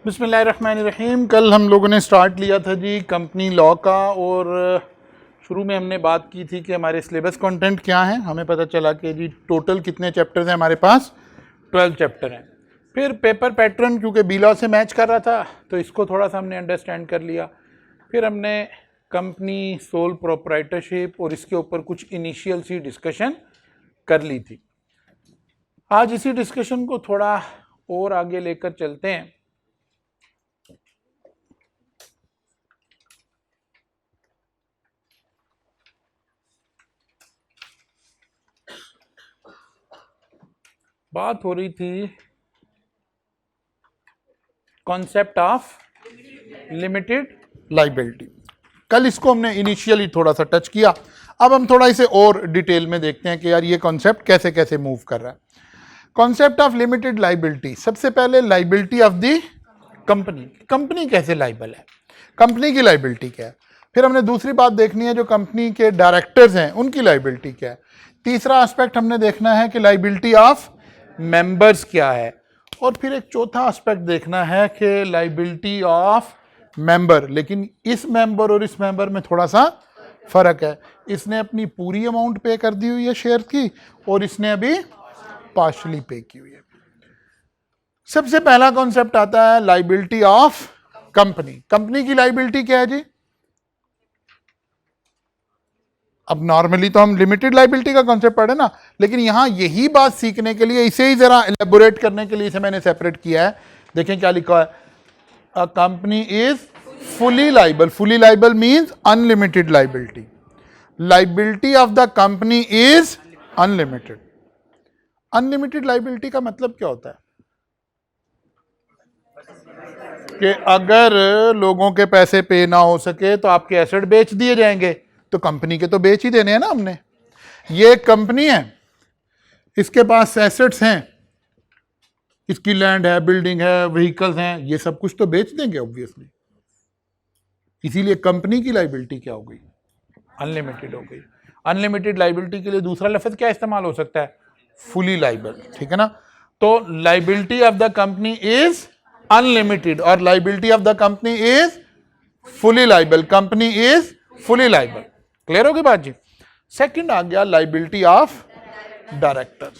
बिस्मिल्लाहिर्रहमानिर्रहीम। कल हम लोगों ने स्टार्ट लिया था जी कंपनी लॉ का, और शुरू में हमने बात की थी कि हमारे सिलेबस कंटेंट क्या हैं। हमें पता चला कि जी टोटल कितने चैप्टर्स हैं हमारे पास, 12 चैप्टर हैं। फिर पेपर पैटर्न क्योंकि बी लॉ से मैच कर रहा था तो इसको थोड़ा सा हमने अंडरस्टैंड कर लिया। फिर हमने कंपनी सोल प्रोप्राइटरशिप और इसके ऊपर कुछ इनिशियल सी डिस्कशन कर ली थी। आज इसी डिस्कशन को थोड़ा और आगे लेकर चलते हैं। बात हो रही थी कॉन्सेप्ट ऑफ लिमिटेड लाइबिलिटी। कल इसको हमने इनिशियली थोड़ा सा टच किया। अब हम थोड़ा इसे और डिटेल में देखते हैं कि यार ये कॉन्सेप्ट कैसे कैसे मूव कर रहा है। कॉन्सेप्ट ऑफ लिमिटेड लाइबिलिटी, सबसे पहले liability of the company. Company कैसे लाइबल है, कंपनी की लाइबिलिटी क्या है। फिर हमने दूसरी बात देखनी है जो कंपनी के डायरेक्टर्स हैं उनकी लाइबिलिटी क्या है। तीसरा एस्पेक्ट हमने देखना है कि लाइबिलिटी ऑफ मेंबर्स क्या है। और फिर एक चौथा एस्पेक्ट देखना है कि लाइबिलिटी ऑफ मेंबर, लेकिन इस मेंबर और इस मेंबर में थोड़ा सा फर्क है। इसने अपनी पूरी अमाउंट पे कर दी हुई है शेयर की और इसने अभी पार्शली पे की हुई है। सबसे पहला कॉन्सेप्ट आता है लाइबिलिटी ऑफ कंपनी। कंपनी की लाइबिलिटी क्या है जी। अब नॉर्मली तो हम लिमिटेड लाइबिलिटी का कॉन्सेप्ट पढ़े ना, लेकिन यहां यही बात सीखने के लिए, इसे ही जरा एलेबोरेट करने के लिए इसे मैंने सेपरेट किया है। देखें क्या लिखा है, a company is fully liable. Fully liable means unlimited liability. Liability of the company is unlimited. Unlimited liability का मतलब क्या होता है कि अगर लोगों के पैसे पे ना हो सके तो आपके एसेट बेच दिए जाएंगे। तो कंपनी के तो बेच ही देने हैं ना हमने। ये कंपनी है, इसके पास एसेट्स हैं, इसकी लैंड है, बिल्डिंग है, व्हीकल्स हैं, ये सब कुछ तो बेच देंगे ऑब्वियसली। इसीलिए कंपनी की लाइबिलिटी क्या हो गई, अनलिमिटेड हो गई। अनलिमिटेड लाइबिलिटी के लिए दूसरा लफ्ज क्या इस्तेमाल हो सकता है, फुली लाइबल। ठीक है ना। तो liability of the company is unlimited और liability of the company is fully liable. Company is fully liable. Clear होगी बात जी। सेकंड आ गया लाइबिलिटी ऑफ डायरेक्टर्स।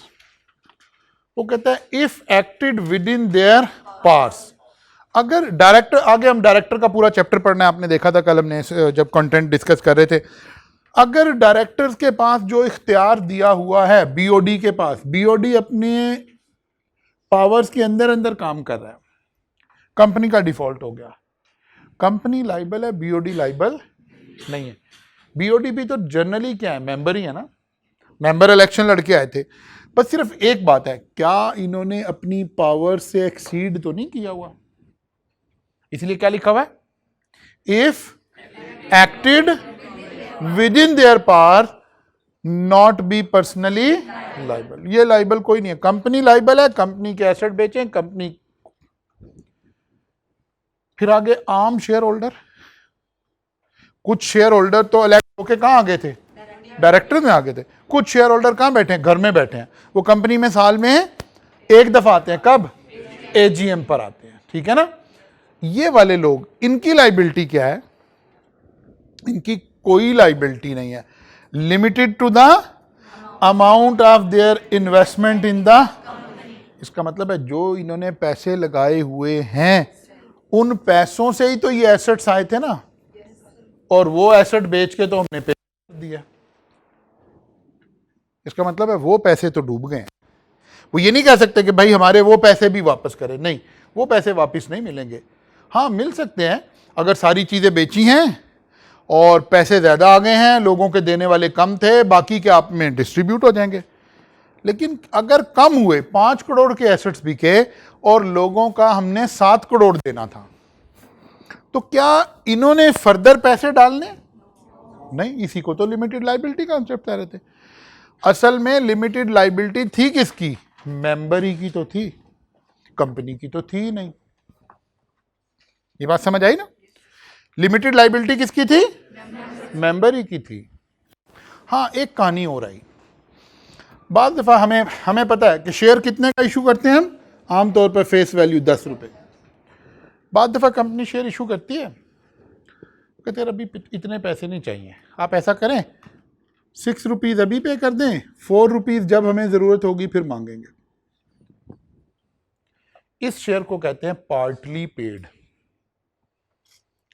वो कहता है if acted with in their powers. अगर डायरेक्टर, आगे हम डायरेक्टर का पूरा चैप्टर पढ़ना है, आपने देखा था कल हमने जब कंटेंट डिस्कस कर रहे थे। अगर डायरेक्टर्स के पास जो इख्तियार दिया हुआ है बीओडी के पास, बीओडी अपने पावर्स के अंदर अंदर काम कर रहा है, कंपनी का डिफॉल्ट हो गया, कंपनी लाइबल है, बीओडी लाइबल नहीं है। बीओडी भी तो जनरली क्या है, मेंबर ही है ना, मेंबर इलेक्शन लड़के आए थे। बस सिर्फ एक बात है, क्या इन्होंने अपनी पावर से एक्सीड तो नहीं किया हुआ, इसलिए क्या लिखा हुआ है, if acted with in their power not be personally liable. ये लाइबल कोई नहीं है, कंपनी लाइबल है, कंपनी के एसेट बेचें कंपनी। फिर आगे आम शेयर होल्डर। कुछ शेयर होल्डर तो इलेक्ट होके कहां आ गए थे, डायरेक्टर में आ गए थे। कुछ शेयर होल्डर कहां बैठे हैं, घर में बैठे हैं। वो कंपनी में साल में एक दफा आते हैं, कब, एजीएम पर आते हैं। ठीक है ना। ये वाले लोग, इनकी लाइबिलिटी क्या है, इनकी कोई लाइबिलिटी नहीं है, limited to the amount of their investment in the. इसका मतलब है जो इन्होंने पैसे लगाए हुए हैं उन पैसों से ही तो ये एसेट्स आए थे ना, और वो एसेट बेच के तो हमने पे कर दिया। इसका मतलब है वो पैसे तो डूब गए। वो ये नहीं कह सकते कि भाई हमारे वो पैसे भी वापस करें, नहीं, वो पैसे वापस नहीं मिलेंगे। हाँ मिल सकते हैं अगर सारी चीज़ें बेची हैं और पैसे ज़्यादा आ गए हैं, लोगों के देने वाले कम थे, बाकी के आप में डिस्ट्रीब्यूट हो जाएंगे। लेकिन अगर कम हुए, 5 करोड़ के एसेट्स बिके और लोगों का हमने 7 करोड़ देना था, तो क्या इन्होंने फर्दर पैसे डालने, नहीं। इसी को तो लिमिटेड लाइबिलिटी कॉन्सेप्ट कह रहे थे। असल में लिमिटेड लाइबिलिटी थी किसकी, मेंबर ही की तो थी, कंपनी की तो थी ही नहीं। ये बात समझ आई ना। लिमिटेड लाइबिलिटी किसकी थी, मेंबर ही की थी। हाँ एक कहानी हो रही, बाद दफ़ा हमें पता है कि शेयर कितने का इशू करते हैं हम, आमतौर पर फेस वैल्यू 10 रुपये। बाद दफ़ा कंपनी शेयर इशू करती है, कहते हैं अभी इतने पैसे नहीं चाहिए, आप ऐसा करें 6 रुपीज़ अभी पे कर दें, 4 रुपीज़ जब हमें ज़रूरत होगी फिर मांगेंगे। इस शेयर को कहते हैं पार्टली पेड।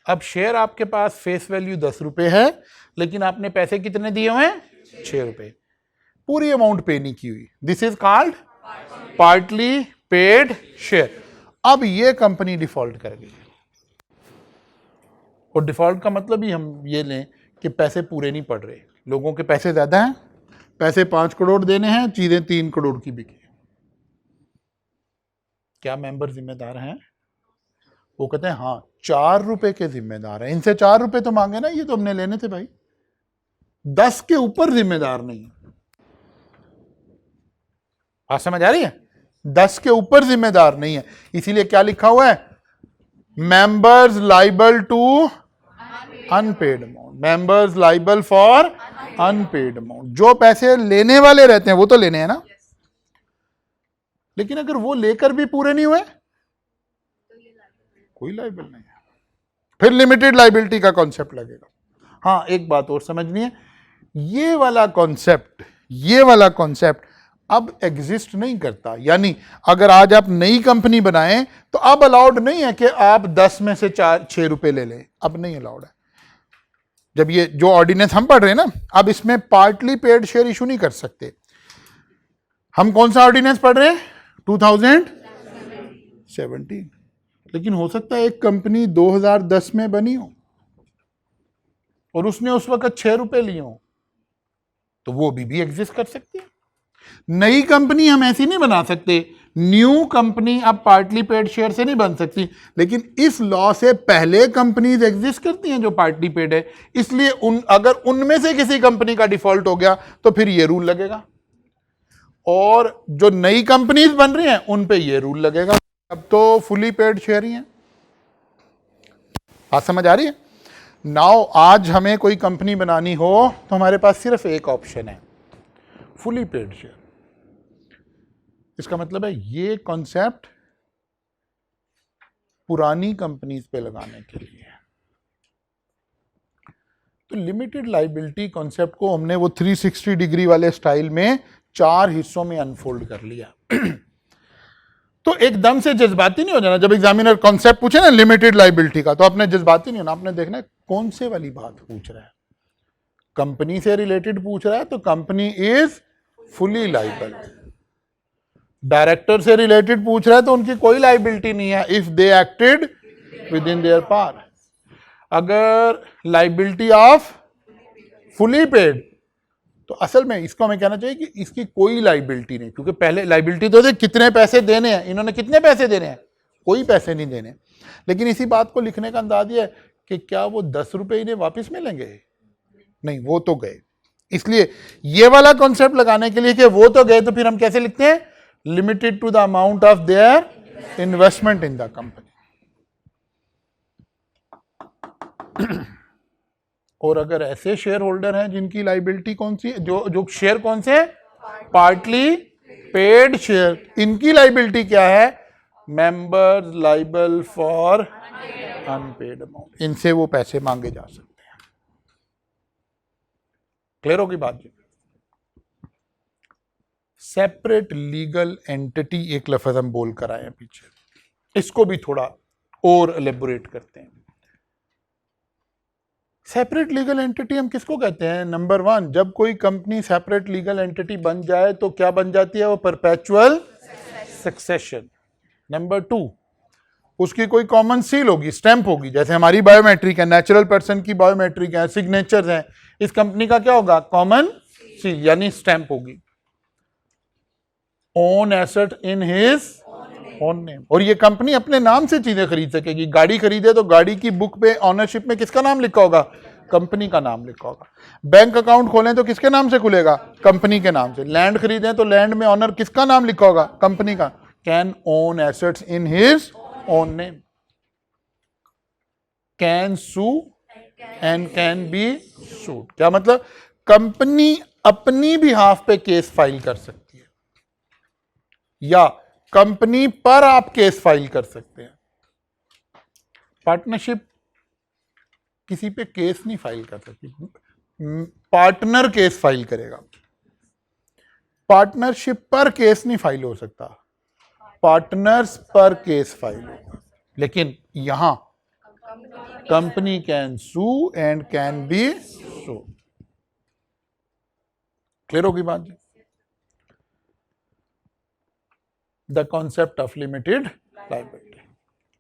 अब शेयर आपके पास फेस वैल्यू 10 रुपए है, लेकिन आपने पैसे कितने दिए हुए हैं? 6 रुपए, पूरी अमाउंट पे नहीं की हुई। This is called partly paid share. अब ये कंपनी डिफॉल्ट कर गई, और डिफॉल्ट का मतलब ही हम ये लें कि पैसे पूरे नहीं पड़ रहे, लोगों के पैसे ज्यादा हैं, पैसे 5 करोड़ देने हैं, चीजें 3 करोड़ की बिकी। क्या मेंबर जिम्मेदार हैं? वो कहते हैं हाँ 4 रुपए के जिम्मेदार हैं, इनसे 4 रुपए तो मांगे ना, ये तो हमने लेने थे भाई, 10 के ऊपर जिम्मेदार नहीं है। बात समझ आ रही है? 10 के ऊपर जिम्मेदार नहीं है। इसीलिए क्या लिखा हुआ है? Members liable to unpaid amount, members liable for unpaid amount. जो पैसे लेने वाले रहते हैं वो तो लेने हैं ना, लेकिन अगर वो लेकर भी पूरे नहीं हुए कोई लाइबल नहीं है, फिर लिमिटेड लाइबिलिटी का कॉन्सेप्ट लगेगा। हाँ एक बात और समझनी है, ये वाला कॉन्सेप्ट अब एग्जिस्ट नहीं करता। यानी अगर आज आप नई कंपनी बनाएं तो अब अलाउड नहीं है कि आप 10 में से 6 रुपए ले लें, अब नहीं अलाउड है। जब ये जो ऑर्डिनेंस हम पढ़ रहे हैं ना, अब इसमें पार्टली पेड शेयर इशू नहीं कर सकते। हम कौन सा ऑर्डिनेंस पढ़ रहे हैं? 2017। लेकिन हो सकता है एक कंपनी 2010 में बनी हो और उसने उस वक्त 6 रुपए लिए हो, तो वो भी एग्जिस्ट कर सकती है। नई कंपनी हम ऐसी नहीं बना सकते, न्यू कंपनी अब पार्टली पेड शेयर से नहीं बन सकती, लेकिन इस लॉ से पहले कंपनीज एग्जिस्ट करती हैं जो पार्टली पेड है। इसलिए अगर उनमें से किसी कंपनी का डिफॉल्ट हो गया तो फिर ये रूल लगेगा, और जो नई कंपनीज बन रही हैं उन पे ये रूल लगेगा। अब तो फुली पेड शेयर ही है। बात समझ आ रही है? नाउ आज हमें कोई कंपनी बनानी हो तो हमारे पास सिर्फ एक ऑप्शन है, फुली पेड शेयर। इसका मतलब है ये कॉन्सेप्ट पुरानी कंपनीज पे लगाने के लिए है। तो लिमिटेड लाइबिलिटी कॉन्सेप्ट को हमने वो 360 डिग्री वाले स्टाइल में 4 हिस्सों में अनफोल्ड कर लिया। तो एकदम से जज्बाती नहीं हो जाना। जब एग्जामिनर कॉन्सेप्ट पूछे ना लिमिटेड लाइबिलिटी का, तो आपने जज्बाती नहीं होना, आपने देखना है कौन से वाली बात पूछ रहा है। कंपनी से रिलेटेड पूछ रहा है तो company is fully liable. Director से रिलेटेड पूछ रहा है तो उनकी कोई लाइबिलिटी नहीं है if they acted with in their power. अगर लाइबिलिटी ऑफ फुली पेड, तो असल में इसको हमें कहना चाहिए कि इसकी कोई लाइबिलिटी नहीं, क्योंकि पहले लाइबिलिटी तो कितने पैसे देने हैं, इन्होंने कितने पैसे देने हैं, कोई पैसे नहीं देने। लेकिन इसी बात को लिखने का अंदाज है कि क्या वो 10 रुपए इन्हें वापस मिलेंगे? नहीं, वो तो गए। इसलिए ये वाला कॉन्सेप्ट लगाने के लिए कि वो तो गए, तो फिर हम कैसे लिखते हैं? Limited to the amount of their investment in the company. और अगर ऐसे शेयर होल्डर हैं जिनकी लाइबिलिटी कौन सी है, जो शेयर कौन से है? पार्टली पेड शेयर, इनकी लाइबिलिटी क्या है? Members liable for unpaid amount, इनसे वो पैसे मांगे जा सकते हैं। क्लियर होगी बात जी? सेपरेट लीगल एंटिटी एक लफ्ज हम बोल कर आए हैं पीछे, इसको भी थोड़ा और एलेबोरेट करते हैं। सेपरेट लीगल एंटिटी हम किसको कहते हैं? नंबर 1, जब कोई कंपनी सेपरेट लीगल एंटिटी बन जाए तो क्या बन जाती है? वो परपेचुअल सक्सेशन। नंबर 2, उसकी कोई कॉमन सील होगी, स्टैंप होगी, जैसे हमारी बायोमेट्रिक है, नेचुरल पर्सन की बायोमेट्रिक है, सिग्नेचर्स हैं। इस कंपनी का क्या होगा? कॉमन सील, यानी स्टैंप होगी। ओन एसेट इन हिज ओन नेम, और ये कंपनी अपने नाम से चीजें खरीद सकेगी। गाड़ी खरीदे तो गाड़ी की बुक पे ऑनरशिप में किसका नाम लिखा होगा? कंपनी का नाम लिखा होगा। बैंक अकाउंट खोलें तो किसके नाम से खुलेगा? कंपनी के नाम से। लैंड खरीदें तो लैंड में ऑनर किसका नाम लिखा होगा? कंपनी का। Can own assets in his own name, can sue and can be sued. क्या मतलब? कंपनी अपनी बिहाफ पे केस फाइल कर सकती है, या कंपनी पर आप केस फाइल कर सकते हैं। पार्टनरशिप किसी पे केस नहीं फाइल कर सकती, पार्टनर केस फाइल करेगा। पार्टनरशिप पर केस नहीं फाइल हो सकता, पार्टनर्स पर केस फाइल होगा। लेकिन यहां company can sue and can be sue. Clear होगी बात जी? The concept of limited liability.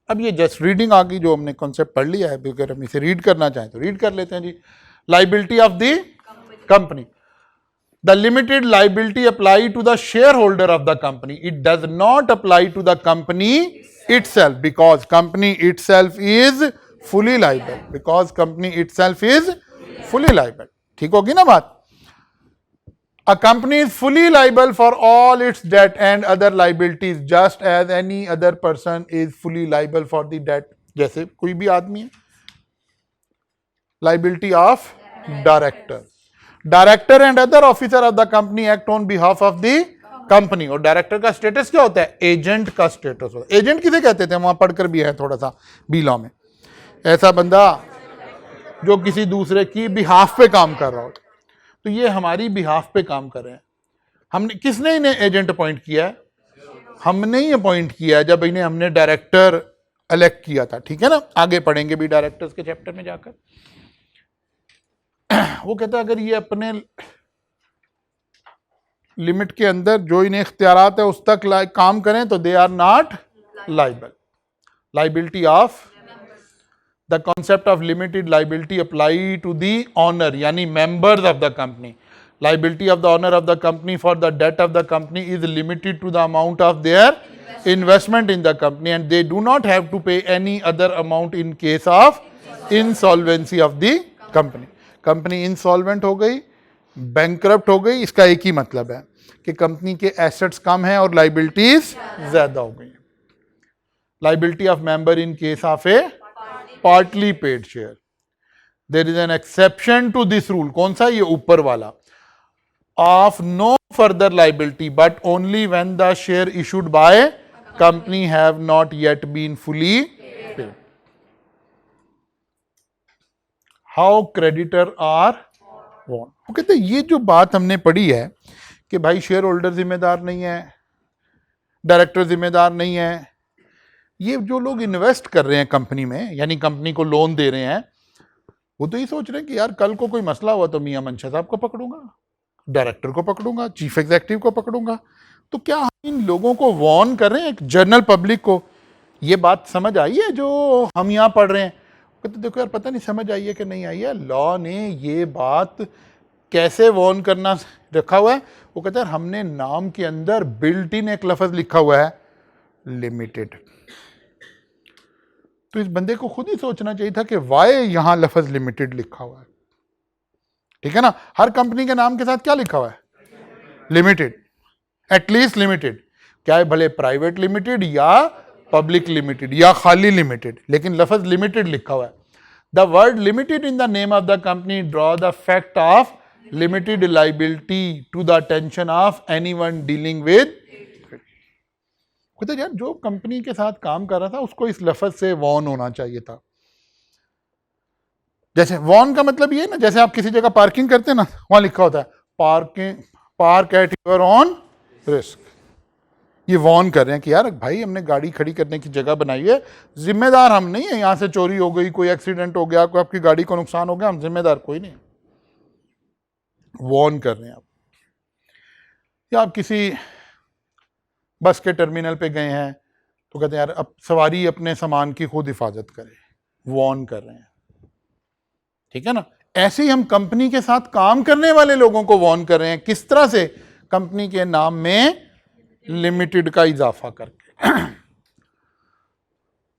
अब ये जस्ट रीडिंग आ गई, जो हमने कॉन्सेप्ट पढ़ लिया है, अगर हम इसे रीड करना चाहें तो रीड कर लेते हैं जी। Liability of the company. The limited liability apply to the shareholder of the company. It does not apply to the company itself, because company itself is fully liable. Because company itself is fully liable. ठीक होगी ना बात? A company is fully liable for all its debt and other liabilities, just as any other person is fully liable for the debt. जैसे कोई भी आदमी है। Liability of director. Director and other officer of the company act on behalf of the company. और director का status क्या होता है? एजेंट का स्टेटस होता है। एजेंट किसे कहते थे? वहां पढ़कर भी है थोड़ा सा बी लॉ में, ऐसा बंदा जो किसी दूसरे की बिहाफ पे काम कर रहा हो। तो ये हमारी बिहाफ पे काम कर रहे हैं। हमने, किसने इन्हें एजेंट अपॉइंट किया है? हमने ही अपॉइंट किया है, जब इन्हें हमने डायरेक्टर इलेक्ट किया था। ठीक है ना, आगे पढ़ेंगे भी डायरेक्टर्स के चैप्टर में जाकर। वो कहता है अगर ये अपने लिमिट के अंदर जो इन्हें इख्तियारात है उस तक काम करें तो they are not liable. Liability of the concept of limited liability apply to the owner, यानी members of the company. Liability of the owner of the company for the debt of the company is limited to the amount of their investment in the company and they do not have to pay any other amount in case of insolvency of the company. Company insolvent हो गई, bankrupt हो गई, इसका एक ही मतलब है कि company के एसेट्स कम हैं और लाइबिलिटीज ज्यादा हो गई। Liability of member in case of a partly paid share, there is an exception to this rule. कौन सा? ये ऊपर वाला। Of no further liability but only when the share issued by company have not yet been fully paid. How creditor are वॉन। वो कहते हैं ये जो बात हमने पढ़ी है कि भाई शेयर होल्डर जिम्मेदार नहीं है, डायरेक्टर जिम्मेदार नहीं है, ये जो लोग इन्वेस्ट कर रहे हैं कंपनी में, यानी कंपनी को लोन दे रहे हैं, वो तो ये सोच रहे हैं कि यार कल को कोई मसला हुआ तो मियां मंशा साहब को पकड़ूंगा, डायरेक्टर को पकड़ूंगा, चीफ एग्जीक्यूटिव को पकड़ूंगा। तो क्या हम इन लोगों को वॉर्न कर रहे हैं, एक जनरल पब्लिक को? ये बात समझ आई है जो हम यहाँ पढ़ रहे हैं? तो देखो यार, पता नहीं समझ आई है कि नहीं आई है। लॉ ने ये बात कैसे वॉर्न करना रखा हुआ है। वो कहता है हमने नाम के अंदर बिल्ट इन एक लफ्ज लिखा हुआ है, लिमिटेड। तो इस बंदे को खुद ही सोचना चाहिए था कि वाई यहां लफ्ज लिमिटेड लिखा हुआ है। ठीक है ना, हर कंपनी के नाम के साथ क्या लिखा हुआ है? Limited, at least limited. क्या है, भले प्राइवेट लिमिटेड या पब्लिक लिमिटेड या खाली लिमिटेड, लेकिन लफ्ज लिमिटेड लिखा हुआ है। The word limited in the name of the company draw the fact of limited liability to the attention of anyone dealing with. तो यार जो कंपनी के साथ काम कर रहा था उसको इस लफ्ज से वॉर्न होना चाहिए था। जैसे वॉर्न का मतलब ये है ना, जैसे आप किसी जगह पार्किंग करते हैं ना, वहां लिखा होता है parking, park at your on risk. ये वॉर्न कर रहे हैं कि यार भाई हमने गाड़ी खड़ी करने की जगह बनाई है, जिम्मेदार हम नहीं है, यहां से चोरी हो गई, कोई एक्सीडेंट हो गया, कोई आपकी गाड़ी को नुकसान हो गया, हम जिम्मेदार कोई नहीं। वॉर्न कर रहे हैं आप। या आप किसी बस के टर्मिनल पे गए हैं तो कहते हैं यार अब सवारी अपने सामान की खुद हिफाजत करे, वॉर्न कर रहे हैं। ठीक है ना, ऐसे ही हम कंपनी के साथ काम करने वाले लोगों को वॉर्न कर रहे हैं। किस तरह से? कंपनी के नाम में लिमिटेड का इजाफा करके।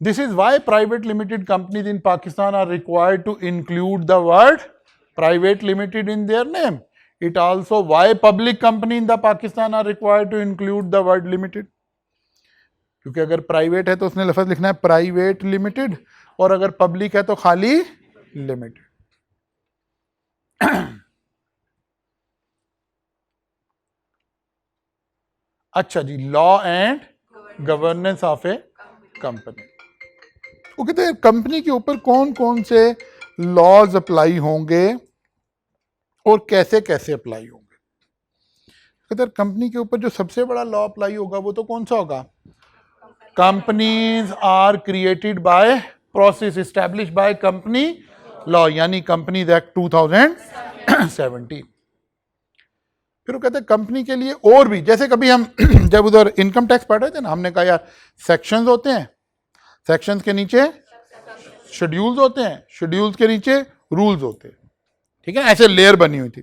This is why private limited companies in Pakistan are required to include the word private limited in their name. It also why public company in the Pakistan are required to include the word limited। क्योंकि अगर private है तो उसने लफ्ज लिखना है private limited, और अगर पब्लिक है तो खाली लिमिटेड। अच्छा जी, law and governance of a company. वो कहते हैं कंपनी के ऊपर कौन कौन से लॉज अप्लाई होंगे और कैसे कैसे अप्लाई होंगे। कहते हैं कंपनी के ऊपर जो सबसे बड़ा लॉ अप्लाई होगा वो तो कौन सा होगा, companies are created by process establish by company law, यानी कंपनीज एक्ट 2017। फिर वो कहते हैं कंपनी के लिए और भी, जैसे कभी हम जब उधर इनकम टैक्स पढ़ रहे थे ना, हमने कहा यार सेक्शंस होते हैं, सेक्शंस के नीचे शेड्यूल्स होते हैं, शेड्यूल्स के नीचे रूल्स होते हैं, ठीक है, ऐसे लेयर बनी हुई थी।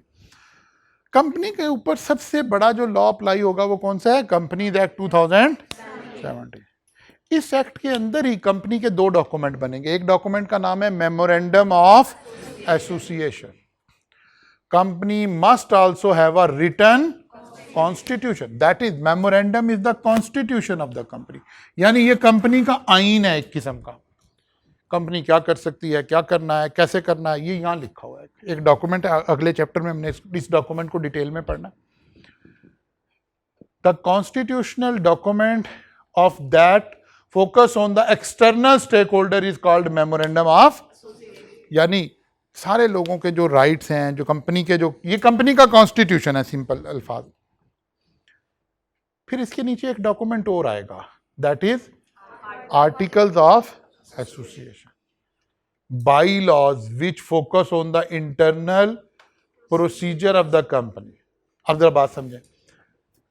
कंपनी के ऊपर सबसे बड़ा जो लॉ अप्लाई होगा वो कौन सा है, कंपनीज एक्ट 2017। इस एक्ट के अंदर ही कंपनी के दो डॉक्यूमेंट बनेंगे। एक डॉक्यूमेंट का नाम है memorandum of association. Company must also have a written constitution, that is memorandum is the constitution of the company, यानी ये कंपनी का आईन है एक किस्म का। कंपनी क्या कर सकती है, क्या करना है, कैसे करना है, ये यहां लिखा हुआ है। एक डॉक्यूमेंट है, अगले चैप्टर में हमने इस डॉक्यूमेंट को डिटेल में पढ़ना। The constitutional document of that focus on the external stakeholder is called memorandum of, यानी सारे लोगों के जो राइट्स हैं, जो कंपनी के, जो ये कंपनी का कॉन्स्टिट्यूशन है, सिंपल अल्फाज। फिर इसके नीचे एक डॉक्यूमेंट और आएगा, that is articles of association, bylaws which focus on the internal procedure of the company। अब जरा बात समझें,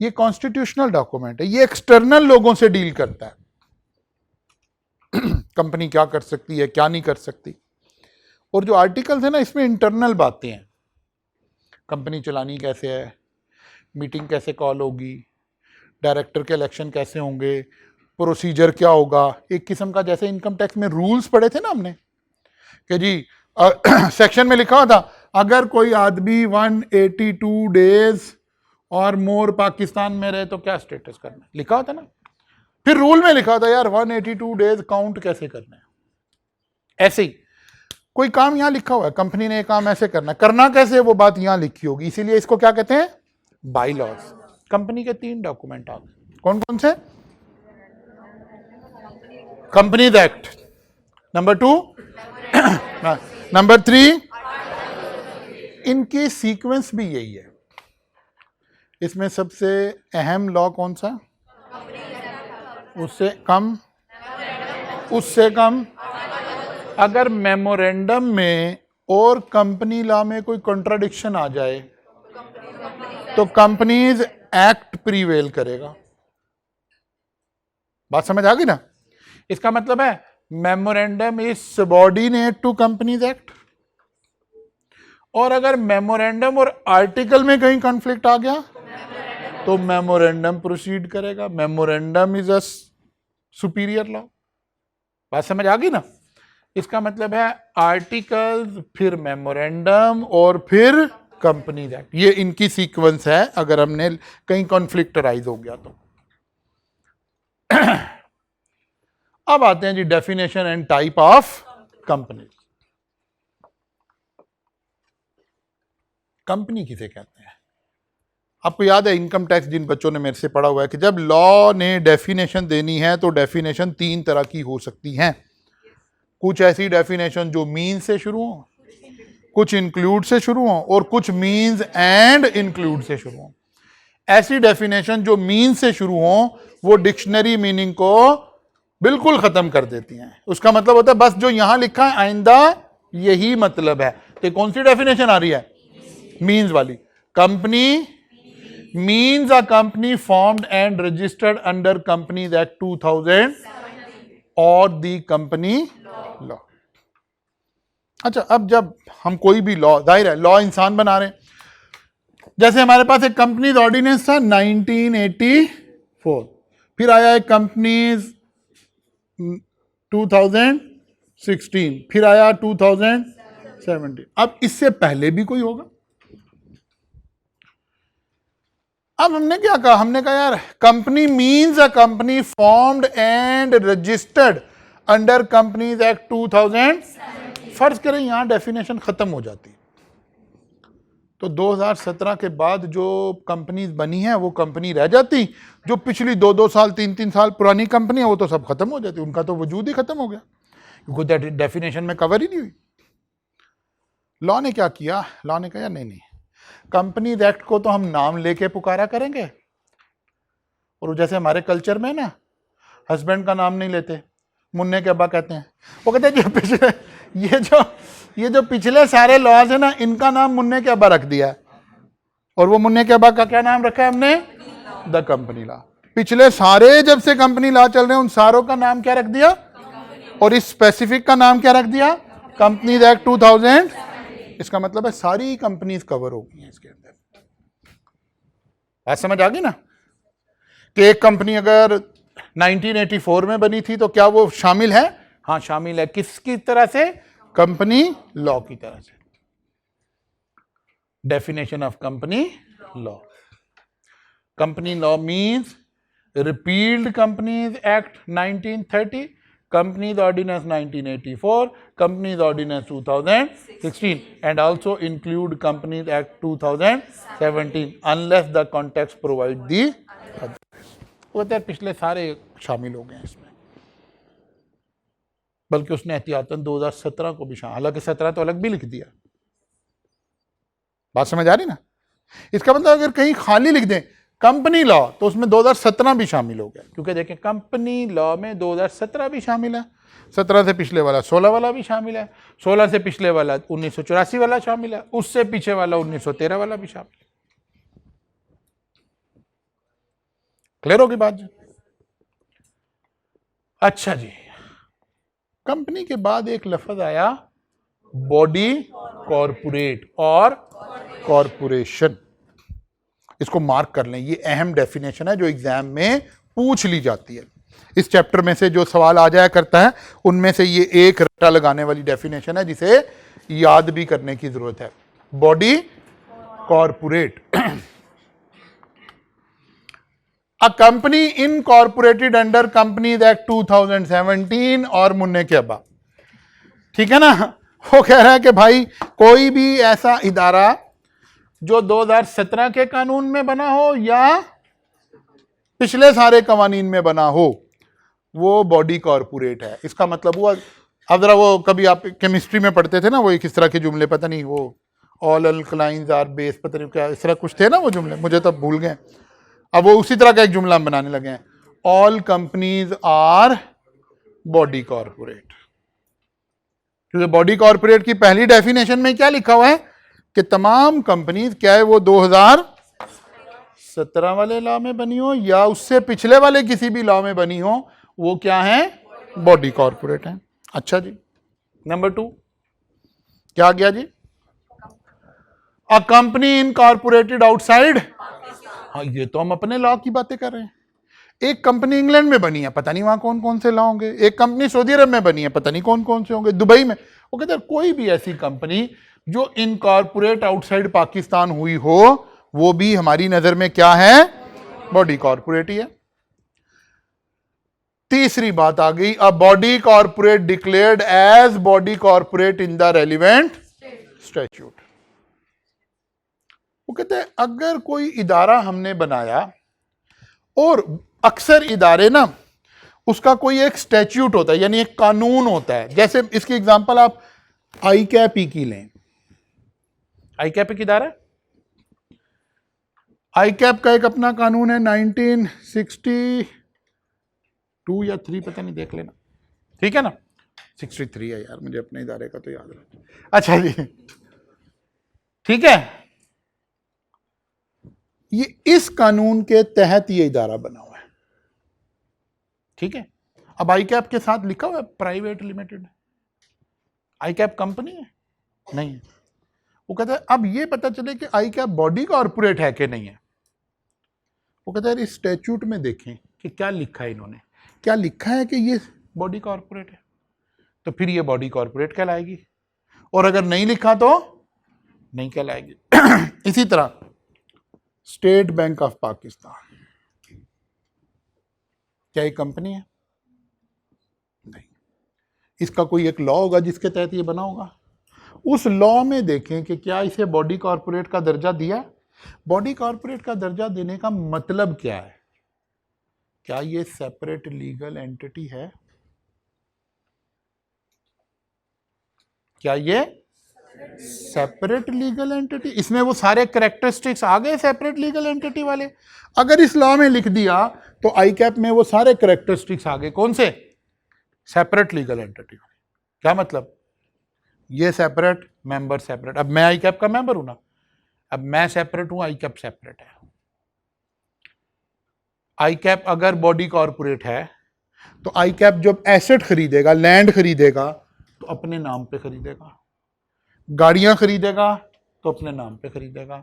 ये कॉन्स्टिट्यूशनल डॉक्यूमेंट है, ये एक्सटर्नल लोगों से डील करता है कंपनी क्या कर सकती है, क्या नहीं कर सकती। और जो आर्टिकल्स है ना, इसमें इंटरनल बातें हैं, कंपनी चलानी कैसे है, मीटिंग कैसे कॉल होगी, डायरेक्टर के इलेक्शन कैसे होंगे, प्रोसीजर क्या होगा। एक किस्म का जैसे इनकम टैक्स में रूल्स पढ़े थे ना हमने कि जी सेक्शन में लिखा हुआ था अगर कोई आदमी 182 डेज और मोर पाकिस्तान में रहे तो क्या स्टेटस करना है, लिखा होता ना। फिर रूल में लिखा होता यार 182 डेज काउंट कैसे करना है। ऐसे ही कोई काम यहां लिखा हुआ है, कंपनी ने काम ऐसे करना कैसे, वो बात यहां लिखी होगी, इसीलिए इसको क्या कहते हैं, बाईलॉज। कंपनी के 3 डॉक्यूमेंट आ गए, कौन कौन से, कंपनीज एक्ट, नंबर 2, नंबर 3, इनकी सीक्वेंस भी यही है। इसमें सबसे अहम लॉ कौन सा, उससे कम, उससे कम। अगर मेमोरेंडम में और कंपनी लॉ में कोई कॉन्ट्राडिक्शन आ जाए तो कंपनीज एक्ट प्रीवेल करेगा। बात समझ आ गई ना। इसका मतलब है memorandum is subordinate to companies act, और अगर मेमोरेंडम और आर्टिकल में कहीं कॉन्फ्लिक्ट आ गया तो मेमोरेंडम प्रोसीड करेगा। Memorandum is a superior law. बात समझ आ गई ना। इसका मतलब है आर्टिकल्स, फिर मेमोरेंडम और फिर कंपनीज एक्ट, ये इनकी सीक्वेंस है अगर हमने कहीं कॉन्फ्लिक्ट अराइज हो गया तो। अब आते हैं जी definition and type of company. Company किसे कहते हैं, आपको याद है इनकम टैक्स जिन बच्चों ने मेरे से पढ़ा हुआ है कि जब लॉ ने डेफिनेशन देनी है तो डेफिनेशन 3 तरह की हो सकती हैं। कुछ ऐसी डेफिनेशन जो मीन से शुरू हो, कुछ इंक्लूड से शुरू हो, और कुछ मीन्स एंड इंक्लूड से शुरू हो। ऐसी डेफिनेशन जो मीन से शुरू हो वो डिक्शनरी मीनिंग को बिल्कुल खत्म कर देती हैं। उसका मतलब होता है बस जो यहां लिखा है आइंदा यही मतलब है। तो कौन सी डेफिनेशन आ रही है, मीन्स वाली। Company means a company formed and registered under companies act 2000 और दी कंपनी लॉ। अच्छा, अब जब हम कोई भी लॉ, जाहिर है लॉ इंसान बना रहे हैं, जैसे हमारे पास एक कंपनीज ऑर्डिनेंस था 1984, फिर आया एक कंपनीज 2016, फिर आया 2017। अब इससे पहले भी कोई होगा। अब हमने क्या कहा, हमने कहा यार company means a company formed and registered under companies act 2000। फर्ज करें यहां डेफिनेशन खत्म हो जाती तो 2017 के बाद जो कंपनीज बनी है वो कंपनी रह जाती, जो पिछली 2-2 साल 3-3 साल पुरानी कंपनी है वो तो सब खत्म हो जाती, उनका तो वजूद ही खत्म हो गया। क्योंकि डेफिनेशन में कवर ही नहीं हुई। लॉ ने क्या किया, लॉ ने कहा नहीं, कंपनीज एक्ट को तो हम नाम लेके पुकारा करेंगे, और जैसे हमारे कल्चर में ना हस्बैंड का नाम नहीं लेते, मुन्ने के अब्बा कहते हैं, वो कहते हैं जो पिछले ये जो पिछले सारे लॉज है ना, इनका नाम मुन्ने के अब्बा रख दिया है, और वो मुन्ने के अब्बा का क्या नाम रखा है हमने, द कंपनी लॉ। पिछले सारे जब से कंपनी लॉ चल रहे हैं उन सारों का नाम क्या रख दिया, और इस स्पेसिफिक का नाम क्या रख दिया, कंपनीज एक्ट 2000। इसका मतलब है सारी कंपनीज कवर हो गई हैं इसके अंदर। बात समझ आ गई ना, कि एक कंपनी अगर 1984 में बनी थी तो क्या वो शामिल है, हाँ शामिल है। किसकी तरह से, कंपनी लॉ की तरह से। Definition of company law, company law means repealed Companies Act 1930, Companies Ordinance 1984, Companies Ordinance 2016, and also include Companies Act 2017 unless the context provide the otherwise। वो तो पिछले सारे शामिल हो गए हैं इसमें, बल्कि उसने एहतियातन 2017 को भी शामिल, हालांकि 17 तो अलग भी लिख दिया। बात समझ आ रही ना, इसका मतलब अगर कहीं खाली लिख दें कंपनी लॉ तो उसमें 2017 भी शामिल हो गया, क्योंकि देखें कंपनी लॉ में 2017 भी शामिल है, 17 से पिछले वाला 16 वाला भी शामिल है, 16 से पिछले वाला 1984 वाला शामिल है, उससे पीछे वाला 1913 वाला भी शामिल है। क्लियर होगी बात जी? अच्छा जी, कंपनी के बाद एक लफ्ज आया बॉडी कॉरपोरेट और कॉरपोरेशन। इसको मार्क कर लें, ये अहम डेफिनेशन है जो एग्जाम में पूछ ली जाती है। इस चैप्टर में से जो सवाल आ जाया करता है उनमें से ये एक रट्टा लगाने वाली डेफिनेशन है जिसे याद भी करने की जरूरत है। Body corporate, a company incorporated under companies act 2017 और मुन्ने के अब्बा। ठीक है ना, वो कह रहा है कि भाई कोई भी ऐसा इदारा जो 2017 के कानून में बना हो या पिछले सारे कवानीन में बना हो, वो बॉडी कॉरपोरेट है। इसका मतलब हुआ, अब जरा वो कभी आप केमिस्ट्री में पढ़ते थे ना, वो एक इस तरह के जुमले, पता नहीं वो ऑल अल्कलाइंस आर बेस, पता नहीं क्या इस तरह कुछ थे ना वो जुमले, मुझे तो भूल गए। अब वो उसी तरह का एक जुमला हम बनाने लगे हैं, all companies our body corporate. क्योंकि बॉडी कॉरपोरेट की पहली डेफिनेशन में क्या लिखा हुआ है कि तमाम कंपनीज क्या है वो 2017 वाले लॉ में बनी हो या उससे पिछले वाले किसी भी लॉ में बनी हो, वो क्या है, बॉडी कॉरपोरेट है। अच्छा जी, नंबर 2 क्या गया जी, अ कंपनी इनकॉर्पोरेटेड आउटसाइड। हाँ, ये तो हम अपने लॉ की बातें कर रहे हैं। एक कंपनी इंग्लैंड में बनी है, पता नहीं वहां कौन कौन से लॉ होंगे। एक कंपनी सऊदी अरब में बनी है, पता नहीं कौन कौन से होंगे, दुबई में। वो कहते हैं कोई भी ऐसी कंपनी जो इनकॉर्पोरेट आउटसाइड पाकिस्तान हुई हो, वो भी हमारी नजर में क्या है, बॉडी कॉर्पोरेट ही है। तीसरी बात आ गई, a body corporate declared as body corporate in the relevant statute. वो कहते हैं अगर कोई इदारा हमने बनाया, और अक्सर इदारे ना उसका कोई एक स्टैट्यूट होता है, यानी एक कानून होता है। जैसे इसकी एग्जांपल आप ICAP की लें। ICAP की इदारा, ICAP का एक अपना कानून है 1962 या 3, पता नहीं, देख लेना, ठीक है ना, 63 है यार, मुझे अपने इदारे का तो याद रहा। अच्छा जी, ठीक है, ये इस कानून के तहत ये इदारा बना हुआ है, ठीक है। अब ICAP के साथ लिखा हुआ है प्राइवेट लिमिटेड, ICAP कंपनी है नहीं है। वो कहता है अब ये पता चले कि ICAP बॉडी कॉर्पोरेट है कि नहीं है। वो कहता है इस स्टैट्यूट में देखें कि क्या लिखा है इन्होंने, क्या लिखा है कि ये बॉडी कॉर्पोरेट है, तो फिर ये बॉडी कॉर्पोरेट कहलाएगी, और अगर नहीं लिखा तो नहीं कहलाएगी। इसी तरह स्टेट बैंक ऑफ पाकिस्तान, क्या ये कंपनी है? नहीं। इसका कोई एक लॉ होगा जिसके तहत ये बना होगा। उस लॉ में देखें कि क्या इसे बॉडी कॉर्पोरेट का दर्जा दिया। बॉडी कॉर्पोरेट का दर्जा देने का मतलब क्या है? क्या ये सेपरेट लीगल एंटिटी है? क्या ये सेपरेट लीगल एंटिटी? इसमें वो सारे कैरेक्टरिस्टिक्स आ गए सेपरेट लीगल एंटिटी वाले। अगर इस लॉ में लिख दिया तो आई कैप में वो सारे कैरेक्टरिस्टिक्स आ गए, कौन से? Separate legal entity. क्या मतलब? ये सेपरेट, मेंबर सेपरेट। अब मैं आई कैप का मेंबर हूं ना, अब मैं सेपरेट हूं, आई कैप सेपरेट है। आई कैप अगर बॉडी कॉर्पोरेट है तो आई कैप जब एसेट खरीदेगा, लैंड खरीदेगा तो अपने नाम पे खरीदेगा, गाड़ियां खरीदेगा तो अपने नाम पे खरीदेगा।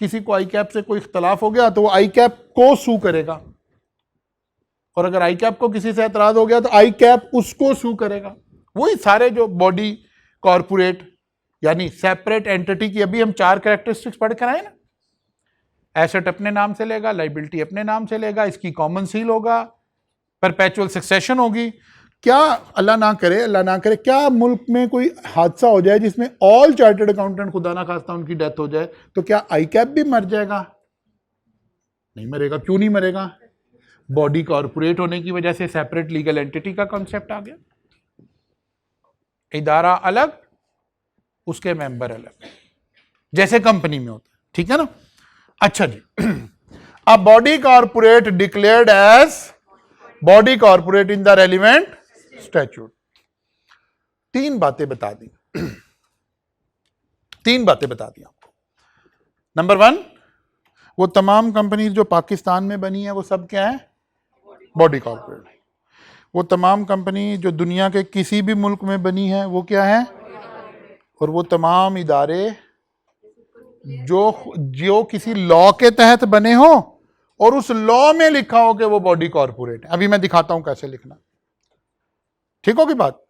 किसी को आई कैप से कोई इख्तलाफ हो गया तो वो आई कैप को सू करेगा, और अगर आई कैप को किसी से एतराज हो गया तो आई कैप उसको सू करेगा। वही सारे जो बॉडी कॉर्पोरेट यानी सेपरेट एंटिटी की अभी हम 4 कैरेक्टरिस्टिक्स पढ़ कर आए ना। एसेट अपने नाम से लेगा, लाइबिलिटी अपने नाम से लेगा, इसकी कॉमन सील होगा, परपेचुअल सक्सेशन होगी। क्या अल्लाह ना करे क्या मुल्क में कोई हादसा हो जाए जिसमें ऑल चार्टर्ड अकाउंटेंट खुदा ना खास्ता उनकी डेथ हो जाए, तो क्या आई कैप भी मर जाएगा? नहीं मरेगा। क्यों नहीं मरेगा? बॉडी कॉर्पोरेट होने की वजह से सेपरेट लीगल एंटिटी का कॉन्सेप्ट आ गया। इदारा अलग, उसके मेंबर अलग, जैसे कंपनी में होता है, ठीक है ना। अच्छा जी, अब body corporate declared as body corporate in the relevant statute. 3 बातें बता दी, 3 बातें बता दी आपको। नंबर 1, वो तमाम कंपनी जो पाकिस्तान में बनी है वो सब क्या है? Body corporate. वो तमाम कंपनी जो दुनिया के किसी भी मुल्क में बनी है वो क्या है? और वो तमाम इदारे जो किसी लॉ के तहत बने हो और उस लॉ में लिखा हो कि वो बॉडी कॉर्पोरेट है। अभी मैं दिखाता हूं कैसे लिखना, ठीक होगी बात।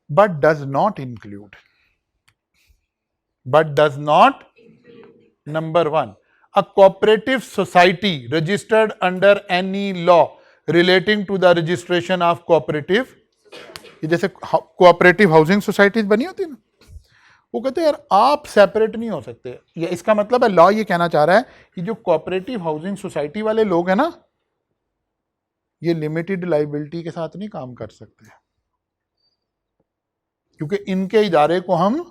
But does not include, number 1, a cooperative society registered under any law relating to the registration of cooperative, ये जैसे कोऑपरेटिव हाउसिंग सोसाइटीज बनी होती है ना, वो कहते हैं यार आप सेपरेट नहीं हो सकते। ये इसका मतलब है लॉ ये कहना चाह रहा है कि जो कोऑपरेटिव हाउसिंग सोसाइटी वाले लोग हैं ना, ये लिमिटेड लाइबिलिटी के साथ नहीं काम कर सकते, क्योंकि इनके इदारे को हम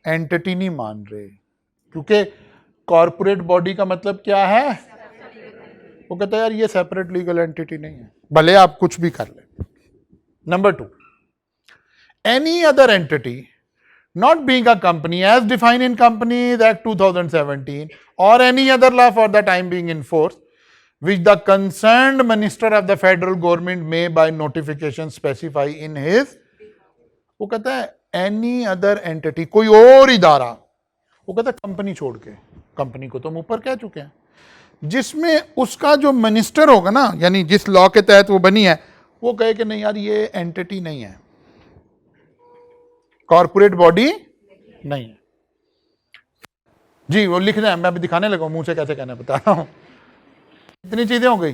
एंटिटी नहीं मान रहे। क्योंकि कॉर्पोरेट बॉडी का मतलब क्या है? वो कहता है यार ये सेपरेट लीगल एंटिटी नहीं है, भले आप कुछ भी कर ले। Number 2, any other entity not being a company as defined in Companies Act 2017 or any other law for the time being in force which the concerned minister of the federal government may by notification specify in his, वो कहता है any other entity, कोई और इदारा, वो कहता है company छोड़ के, कंपनी को तो हम ऊपर कह चुके हैं, जिसमें उसका जो मिनिस्टर होगा ना, यानी जिस लॉ के तहत वो बनी है, वो कहे कि नहीं यार ये एंटिटी नहीं है, कॉर्पोरेट बॉडी नहीं है जी। वो लिख रहे हैं, मैं अभी दिखाने लगा मुंह से कैसे कहना बता रहा हूं। कितनी चीजें हो गई?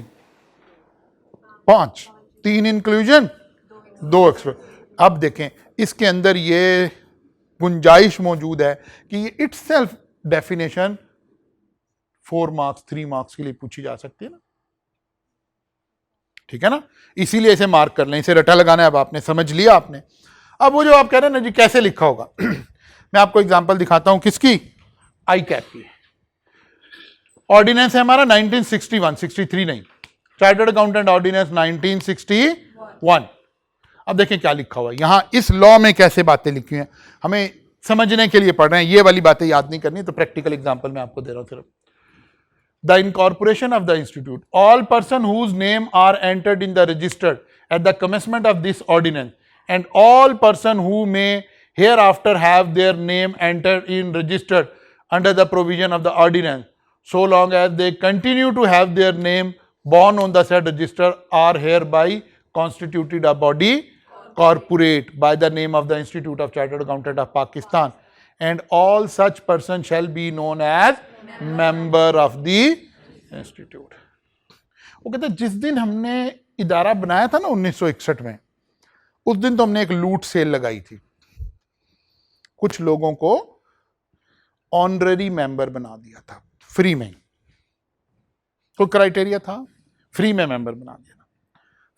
5, 3 इंक्लूजन, 2 एक्सक्लूजन। अब देखें इसके अंदर ये गुंजाइश मौजूद है कि ये इटसेल्फ डेफिनेशन 4 मार्क्स 3 मार्क्स के लिए पूछी जा सकती है ना, ठीक है ना। इसीलिए इसे मार्क कर लें, इसे रटा लगाना है। अब आपने समझ लिया आपने। अब वो जो आप कह रहे हैं ना जी कैसे लिखा होगा मैं आपको एग्जांपल दिखाता हूं। किसकी? आई कैप की। ऑर्डिनेंस है हमारा 1961, 63 नहीं, चार्टर्ड अकाउंटेंट ऑर्डिनेंस 1961। अब देखें क्या लिखा हुआ है यहां, इस लॉ में कैसे बातें लिखी हैं, हमें समझने के लिए पढ़ रहे हैं, ये वाली बातें याद नहीं करनी, तो प्रैक्टिकल एग्जांपल मैं आपको दे रहा हूं सिर्फ। The incorporation of the institute, all person whose name are entered in the register at the commencement of this ordinance, and all person who may hereafter have their name entered in register under the provision of the ordinance, so long as they continue to have their name borne on the said register, are hereby constituted a body corporate by the name of the Institute of Chartered Accountant of Pakistan, and all such person shall be known as member of the institute। वो कहते जिस दिन हमने इदारा बनाया था ना 1961 में, उस दिन तो हमने एक लूट सेल लगाई थी, कुछ लोगों को ऑनररी मेंबर बना दिया था, फ्री में, कोई क्राइटेरिया था, फ्री में मेंबर बना दिया था।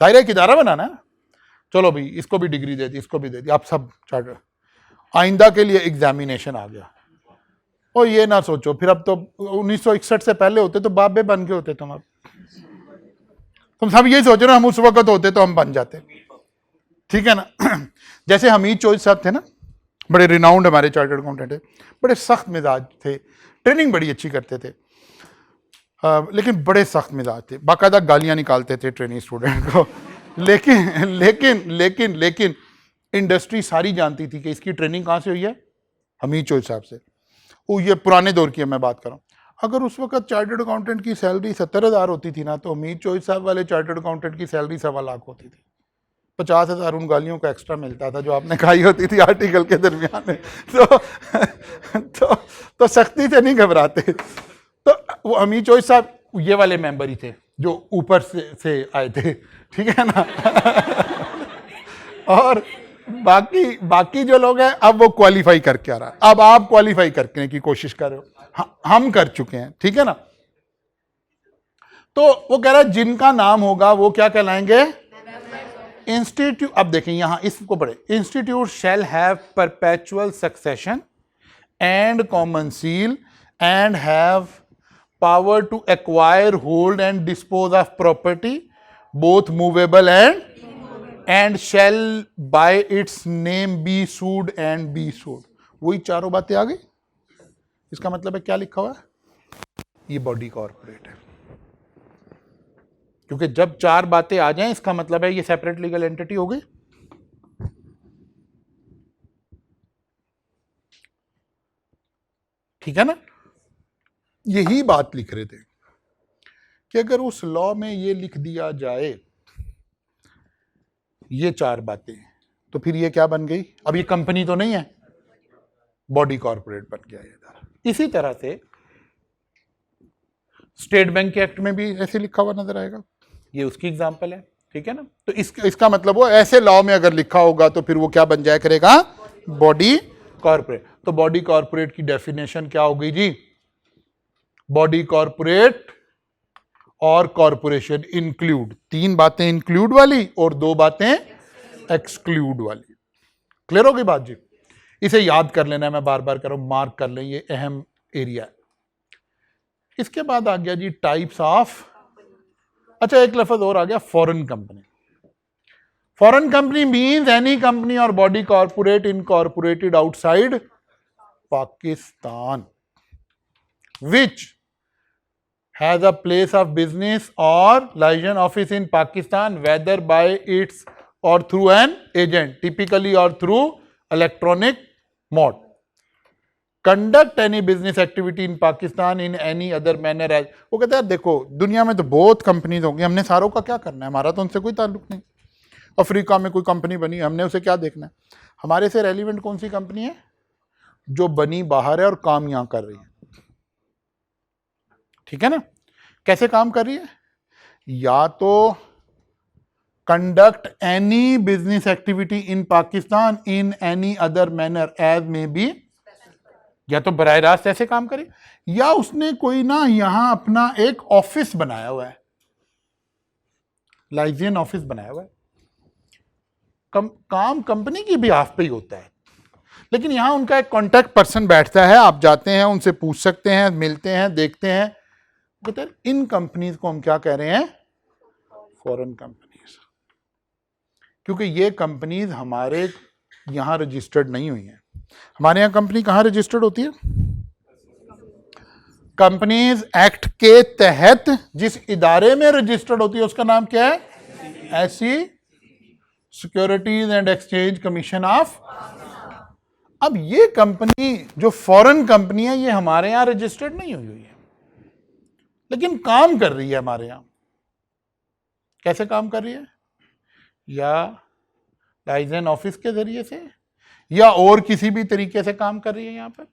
जाहिर है कि इदारा बनाना है, चलो भाई इसको भी डिग्री दे दी, इसको भी दे दी, आप सब चार्टर्ड। आइंदा के लिए एग्जामिनेशन आ गया। और ये ना सोचो फिर, अब तो 1961 से पहले होते तो बाबे बन के होते तुम, अब तुम सब यही सोच रहे हो हम उस वक्त होते तो हम बन जाते, ठीक है ना। जैसे हमीद चौधरी साहब थे ना, बड़े रिनाउंड हमारे चार्टर्ड अकाउंटेंट है, बड़े सख्त मिजाज थे, ट्रेनिंग बड़ी अच्छी करते थे, लेकिन बड़े सख्त मिजाज थे, बाकायदा गालियां निकालते थे ट्रेनिंग स्टूडेंट को। लेकिन लेकिन लेकिन लेकिन इंडस्ट्री सारी जानती थी कि इसकी ट्रेनिंग कहाँ से हुई है, हमीद चौधरी साहब से। वो ये पुराने दौर की मैं बात कर रहा हूँ। अगर उस वक्त चार्टर्ड अकाउंटेंट की सैलरी 70,000 होती थी ना, तो हमीद चौधरी साहब वाले चार्टर्ड अकाउंटेंट की सैलरी 1.25 लाख होती थी। 50,000 उन गालियों का एक्स्ट्रा मिलता था जो आपने खाई होती थी आर्टिकल के दरमियान में। तो सख्ती से नहीं घबराते। तो वो हमीद चौधरी साहब ये वाले मेंबर ही थे जो ऊपर से आए थे, ठीक है ना। और बाकी जो लोग हैं अब वो क्वालिफाई करके आ रहा है, अब आप क्वालिफाई करने की कोशिश कर रहे हो, हम कर चुके हैं, ठीक है ना। तो वो कह रहा है जिनका नाम होगा वो क्या कहलाएंगे, इंस्टीट्यूट। अब देखें यहां इसको पढ़े, institute shall have perpetual succession and common seal and have power to acquire, hold and dispose of property both movable and shall by its name be sued and be sued. वही चारों बातें आ गई। इसका मतलब है क्या लिखा हुआ है, ये बॉडी कॉर्पोरेट है, क्योंकि जब चार बातें आ जाएं इसका मतलब है ये सेपरेट लीगल एंटिटी हो गई। ठीक है ना। यही बात लिख रहे थे कि अगर उस लॉ में ये लिख दिया जाए ये चार बातें, तो फिर ये क्या बन गई, अब ये कंपनी तो नहीं है, बॉडी कॉर्पोरेट बन गया ये। इसी तरह से स्टेट बैंक के एक्ट में भी ऐसे लिखा हुआ नजर आएगा, ये उसकी एग्जांपल है, ठीक है ना। तो इसका मतलब वो ऐसे लॉ में अगर लिखा होगा तो फिर वो क्या बन जाया करेगा, बॉडी कॉर्पोरेट। तो बॉडी कॉर्पोरेट की डेफिनेशन क्या हो गई जी, बॉडी कॉर्पोरेट और कॉर्पोरेशन इंक्लूड, तीन बातें इंक्लूड वाली और दो बातें एक्सक्लूड वाली। क्लियर हो गई बात जी। इसे याद कर लेना, मैं बार बार कर रहा हूं, मार्क कर लें, ये अहम एरिया है। इसके बाद आ गया जी टाइप्स ऑफ, अच्छा एक लफ्ज और आ गया, foreign company. Foreign company means any company और body corporate incorporated outside Pakistan which has a place of business or liaison office in Pakistan, whether by its or through an agent, typically or through electronic mode. Conduct any business activity in Pakistan in any other manner as, वो कहता है देखो दुनिया में तो बहुत companies होंगी, हमने सारों का क्या करना है, हमारा तो उनसे कोई ताल्लुक नहीं। अफ्रीका में कोई कंपनी बनी, हमने उसे क्या देखना है, हमारे से रेलिवेंट कौन सी कंपनी है जो बनी बाहर है और काम यहां कर रही है, ठीक है ना। कैसे काम कर रही है, या तो conduct any business activity in Pakistan in any other manner as may be, या तो बराह रास्त ऐसे काम करे, या उसने कोई ना यहां अपना एक ऑफिस बनाया हुआ है, लाइजियन ऑफिस बनाया हुआ है, काम कंपनी की भी हाफ पे ही होता है, लेकिन यहां उनका एक कॉन्टैक्ट पर्सन बैठता है, आप जाते हैं उनसे पूछ सकते हैं, मिलते हैं, देखते हैं। कहते हैं इन कंपनीज को हम क्या कह रहे हैं, फॉरेन कंपनीज, क्योंकि ये कंपनीज हमारे यहां रजिस्टर्ड नहीं हुई हैं। हमारे यहां कंपनी कहां रजिस्टर्ड होती है, कंपनीज एक्ट के तहत जिस इदारे में रजिस्टर्ड होती है उसका नाम क्या है, ऐसी securities and exchange commission of. अब ये कंपनी जो फॉरेन कंपनी है ये हमारे यहां रजिस्टर्ड नहीं हुई है, लेकिन काम कर रही है हमारे यहां। कैसे काम कर रही है, या लाइसेंस ऑफिस के जरिए से या और किसी भी तरीके से काम कर रही है यहां पर,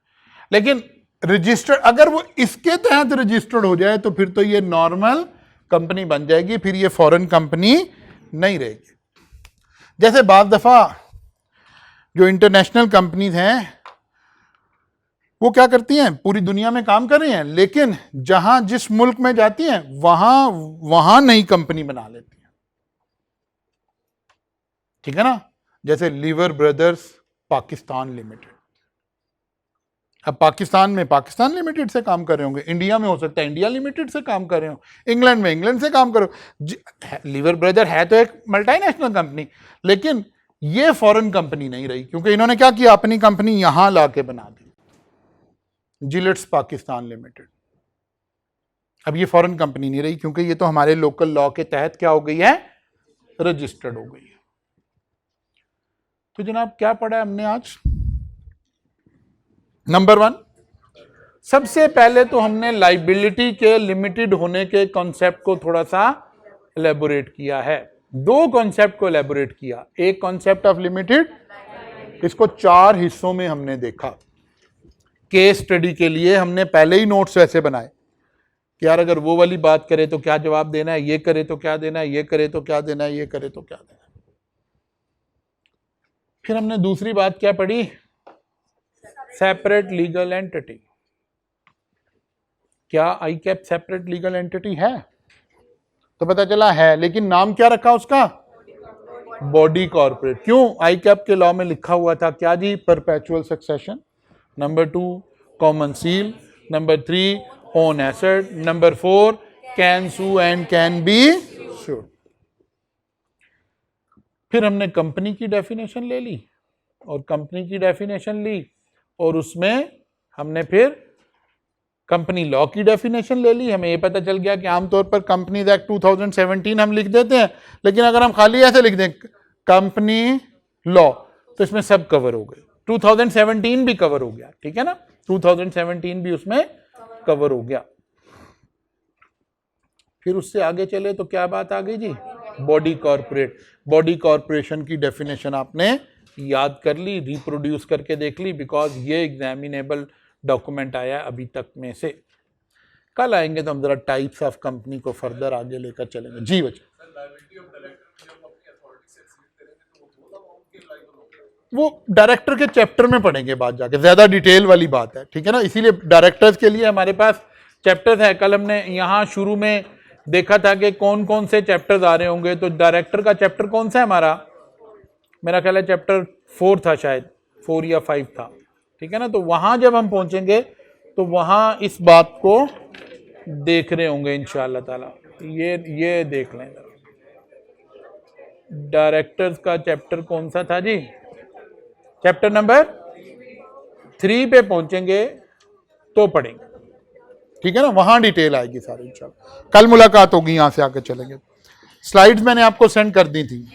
लेकिन रजिस्टर्ड, अगर वो इसके तहत रजिस्टर्ड हो जाए तो फिर तो ये नॉर्मल कंपनी बन जाएगी, फिर ये फॉरेन कंपनी नहीं रहेगी। जैसे बाज़ दफा जो इंटरनेशनल कंपनीज हैं वो क्या करती हैं, पूरी दुनिया में काम कर रही हैं, लेकिन जहां जिस मुल्क में जाती हैं वहां नई कंपनी बना लेती हैं। ठीक है ना, जैसे लीवर ब्रदर्स पाकिस्तान लिमिटेड। अब पाकिस्तान में पाकिस्तान लिमिटेड से काम कर रहे होंगे, इंडिया में हो सकता है इंडिया लिमिटेड से काम कर रहे हो, इंग्लैंड में इंग्लैंड से काम करो। लीवर ब्रदर है तो एक मल्टीनेशनल कंपनी, लेकिन ये फॉरेन कंपनी नहीं रही, क्योंकि इन्होंने क्या किया, अपनी कंपनी यहां लाके बना दी, जिलेट्स पाकिस्तान लिमिटेड। अब ये फॉरेन कंपनी नहीं रही, क्योंकि ये तो हमारे लोकल लॉ के तहत क्या हो गई है, रजिस्टर्ड हो गई है। तो जनाब क्या पढ़ा हमने आज? नंबर 1, सबसे पहले तो हमने लाइबिलिटी के लिमिटेड होने के कॉन्सेप्ट को थोड़ा सा एलेबोरेट किया है। 2 कॉन्सेप्ट को एलेबोरेट किया। एक कॉन्सेप्ट ऑफ लिमिटेड, इसको 4 हिस्सों में हमने देखा। केस स्टडी के लिए हमने पहले ही नोट्स वैसे बनाए कि यार अगर वो वाली बात करे तो क्या जवाब देना है, ये करे तो क्या देना है, ये करे तो क्या देना है, ये करे तो क्या देना है। फिर हमने दूसरी बात क्या पढ़ी, सेपरेट लीगल एंटिटी। क्या आईकैप सेपरेट लीगल एंटिटी है? तो पता चला है, लेकिन नाम क्या रखा उसका, बॉडी कॉर्पोरेट। क्यों? आईकैप के लॉ में लिखा हुआ था क्या जी, perpetual succession. Number 2 common seal. Number 3 own asset. Number 4 can sue and can be sued. फिर हमने कंपनी की डेफिनेशन ले ली, और कंपनी की डेफिनेशन ली और उसमें हमने फिर कंपनी लॉ की डेफिनेशन ले ली। हमें ये पता चल गया कि आमतौर पर कंपनीज एक्ट 2017 हम लिख देते हैं, लेकिन अगर हम खाली ऐसे लिख दें कंपनी लॉ तो इसमें सब कवर हो गए। 2017 भी कवर हो गया, ठीक है ना, 2017 भी उसमें कवर हो गया। फिर उससे आगे चले तो क्या बात आ गई जी, बॉडी कॉर्पोरेट। बॉडी कॉर्पोरेशन की डेफिनेशन आपने याद कर ली, रिप्रोड्यूस करके देख ली, बिकॉज ये एग्जामिनेबल डॉक्यूमेंट आया अभी तक में से। कल आएंगे तो हम जरा टाइप्स ऑफ कंपनी को फर्दर आगे लेकर चलेंगे। जी बच्चे, वो डायरेक्टर के चैप्टर में पढ़ेंगे बात जाके, ज्यादा डिटेल वाली बात है, ठीक है ना, इसीलिए डायरेक्टर्स के लिए हमारे पास चैप्टर्स है। कल हमने यहाँ शुरू में देखा था कि कौन कौन से चैप्टर्स आ रहे होंगे, तो डायरेक्टर का चैप्टर कौन सा है हमारा, मेरा ख्याल है चैप्टर 4 था, शायद 4 या 5 था, ठीक है ना। तो वहां जब हम पहुंचेंगे तो वहां इस बात को देख रहे होंगे इंशाअल्लाह ताला। ये देख लें, डायरेक्टर्स का चैप्टर कौन सा था जी, चैप्टर नंबर 3 पे पहुंचेंगे तो पढ़ेंगे, ठीक है ना, वहां डिटेल आएगी सारी इंशाअल्लाह। कल मुलाकात होगी, यहां से आके चलेंगे। स्लाइड्स मैंने आपको सेंड कर दी थी।